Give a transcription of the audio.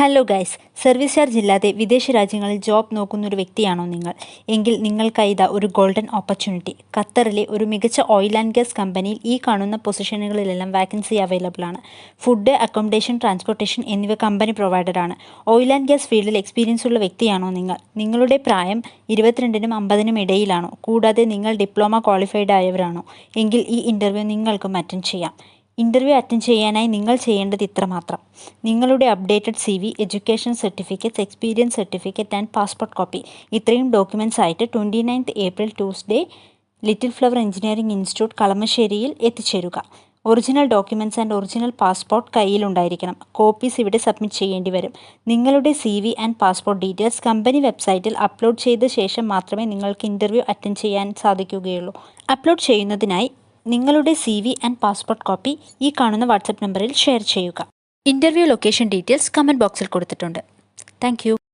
Hello guys, service charge ഇല്ലാതെ വിദേശ രാജ്യങ്ങളിൽ ജോബ് നോക്കുന്നൊരു വ്യക്തിയാണോ നിങ്ങൾ? എങ്കിൽ നിങ്ങൾക്കായി ഒരു ഗോൾഡൻ ഓപ്പർച്യൂണിറ്റി. ഖത്തറിലെ ഒരു മികച്ച ഓയിൽ ആൻഡ് ഗ്യാസ് കമ്പനിയിൽ ഈ കാണുന്ന പൊസിഷനുകളിലെല്ലാം വാക്കൻസി അവൈലബിൾ ആണ്. ഫുഡ്, അക്കോമഡേഷൻ, ട്രാൻസ്പോർട്ടേഷൻ എന്നിവ കമ്പനി പ്രൊവൈഡഡ് ആണ്. ഓയിൽ ആൻഡ് ഗ്യാസ് ഫീൽഡിൽ എക്സ്പീരിയൻസ് ഉള്ള വ്യക്തിയാണോ നിങ്ങൾ? നിങ്ങളുടെ പ്രായം 22-നും 50-നും ഇടയിലാണോ? കൂടാതെ നിങ്ങൾ ഡിപ്ലോമ ക്വാളിഫൈഡ് ആയവരാണോ? എങ്കിൽ ഈ ഇൻ്റർവ്യൂ നിങ്ങൾക്കും അറ്റൻഡ് ചെയ്യാം. ഇൻ്റർവ്യൂ അറ്റൻഡ് ചെയ്യാനായി നിങ്ങൾ ചെയ്യേണ്ടത് ഇത്രമാത്രം: നിങ്ങളുടെ updated CV, education certificates, experience certificate and passport copy ഇത്രയും ഡോക്യുമെൻറ്റ്സ് ആയിട്ട് 29th April Tuesday Little Flower Engineering Institute കളമശ്ശേരിയിൽ എത്തിച്ചേരുക. Original documents and original passport കയ്യിലുണ്ടായിരിക്കണം. കോപ്പീസ് ഇവിടെ സബ്മിറ്റ് ചെയ്യേണ്ടി വരും. നിങ്ങളുടെ CV and passport details company വെബ്സൈറ്റിൽ അപ്ലോഡ് ചെയ്ത ശേഷം മാത്രമേ നിങ്ങൾക്ക് ഇൻ്റർവ്യൂ അറ്റൻഡ് ചെയ്യാൻ സാധിക്കുകയുള്ളൂ. അപ്ലോഡ് ചെയ്യുന്നതിനായി നിങ്ങളുടെ CV ആൻഡ് പാസ്പോർട്ട് കോപ്പി ഈ കാണുന്ന വാട്സപ്പ് നമ്പറിൽ ഷെയർ ചെയ്യുക. ഇൻ്റർവ്യൂ ലൊക്കേഷൻ ഡീറ്റെയിൽസ് കമൻറ്റ് ബോക്സിൽ കൊടുത്തിട്ടുണ്ട്. താങ്ക്